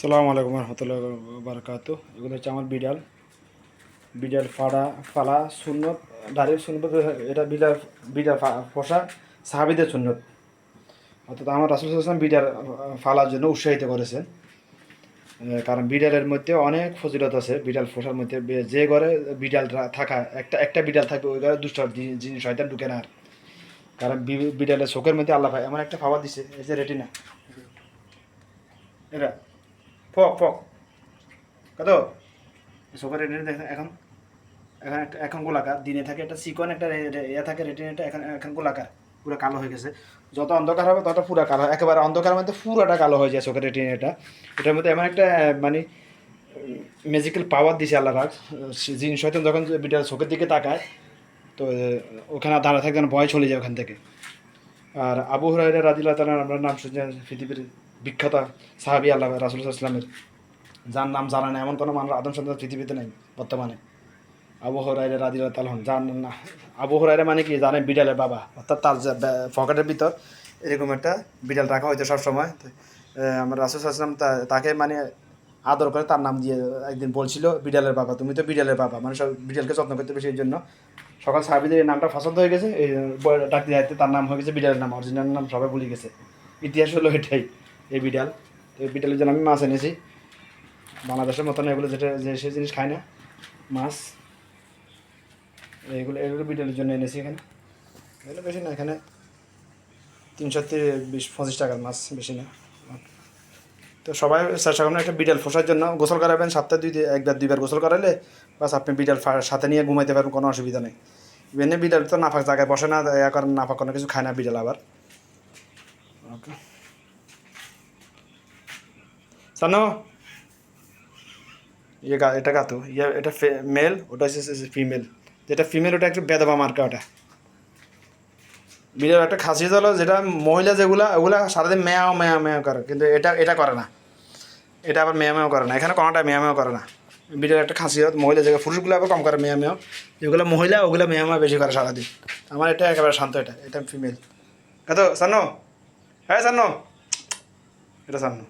আসসালামু আলাইকুম রহমতুল্লাহ বারকাত। এগুলো হচ্ছে আমার বিড়াল বিড়াল ফালা সুন্নত দাঁড়িয়ে সুন্নত। এটা বিড়াল বিড়াল পোষা সাহাবিদের সুন্নত। অর্থাৎ আমার রাসূল সাল্লাল্লাহু আলাইহি ওয়াসাল্লাম বিড়াল ফালার জন্য উৎসাহিত করেছেন। কারণ বিড়ালের মধ্যে অনেক ফজিলত আছে। বিড়াল পোষার মধ্যে যে ঘরে বিড়াল থাকা একটা একটা বিড়াল থাকবে ওই ঘরে দুষ্ট জিনিস শয়তান ঢুকে না আর। কারণ বিড়ালের চোখের মধ্যে আল্লাহ এমন একটা পাওয়ার দিছে, এই যে রেটিনা, এটা ফক ফক কত চোখের রেটিনা দেখেন এখন। এখন এখন গোলাকার, দিনে থাকে একটা চিকন একটা ইয়ে থাকে, রেটিনাটা এখন এখন গোলাকার, পুরো কালো হয়ে গেছে। যত অন্ধকার হবে তত পুরো কালো, একেবারে অন্ধকারের মধ্যে পুরোটা কালো হয়ে যায় চোখের রেটিনাটা। এটার মধ্যে এমন একটা মানে ম্যাজিক্যাল পাওয়ার দিছে আল্লাহ পাক। জিন শয়তান যখন বিটার চোখের দিকে তাকায় তো ওখানে দাঁড়া থাকে যেন ভয় চলে যায় ওখান থেকে। আর আবু হুরায়রা রাদিয়াল্লাহু তাআলা আমরা নাম শুনছেন, পৃথিবীর বিখ্যাত সাহাবী আল্লাহ রাসূল সাল্লাল্লাহু আলাইহি ওয়াসাল্লামের, যার নাম জানা না এমন কোনো মানুষ আদম সন্তান পৃথিবীতে নেই বর্তমানে। আবু হুরায়রা রাদিয়াল্লাহু তাআলা জানেন না? আবু হুরায়রা মানে কি জানেন? বিড়ালের বাবা। অর্থাৎ তার পকেটের ভিতর এরকম একটা বিড়াল রাখা হয়তো সবসময়। আমার রাসূল সাল্লাল্লাহু আলাইহি ওয়াসাল্লাম তাকে মানে আদর করে তার নাম দিয়ে একদিন বলছিল, বিড়ালের বাবা, তুমি তো বিড়ালের বাবা। মানে সব বিড়ালকে যত্ন করতে বেশি, এই জন্য সকাল সাহাবীদের এই নামটা পছন্দ হয়ে গেছে। এই ডাকতে যাইতে তার নাম হয়ে গেছে বিড়ালের নাম, অরিজিনাল নাম সবাই ভুলে গেছে। ইতিহাস হলো এটাই, এই বিড়াল। তো এই বিড়ালের জন্য আমি মাছ এনেছি। বাংলাদেশের মতন এগুলো যেটা যে সে জিনিস খায় না, মাছ। এগুলো এগুলো বিড়ালের জন্য এনেছি এখানে। এগুলো বেশি না, এখানে 320-25 টাকার মাছ, বেশি না। তো সবাই চেষ্টা করবেন একটা বিড়াল পোষার জন্য। গোসল করাবেন সপ্তাহে একবার দুইবার গোসল করালে বাস আপনি বিড়াল সাথে নিয়ে ঘুমাইতে পারবেন, কোনো অসুবিধা নেই। এমনি বিড়াল তো নাফাক জায়গায় বসে না, কারণ নাফাক কোনো কিছু খায় না বিড়াল আবার। ওকে জানো, এটা গাতো এটা মেল, ওটা হচ্ছে ফিমেল। যেটা ফিমেল ওটা একটু বেদবা মার্কা ওটা। বিড়াল একটা খাসিয়ত হলো, যেটা মহিলা যেগুলা ওগুলা সারাদিন মেয়াও মেয়াও মেয়াও করে, কিন্তু এটা এটা করে না। এটা আবার মেয়া মেয়াও করে না, এখানে কোনোটা মেয়া মেয়াও করে না। বিড়াল একটা খাসিয়ত, মহিলা জায়গায় পুরুষগুলো আবার কম করে মেয়া মেয়াও। যেগুলো মহিলা ওগুলো মেয়া মেয়া বেশি করে সারাদিন। আমার এটা একেবারে শান্ত, এটা এটা ফিমেল। কত সানো, হ্যাঁ সানো, এটা সানো।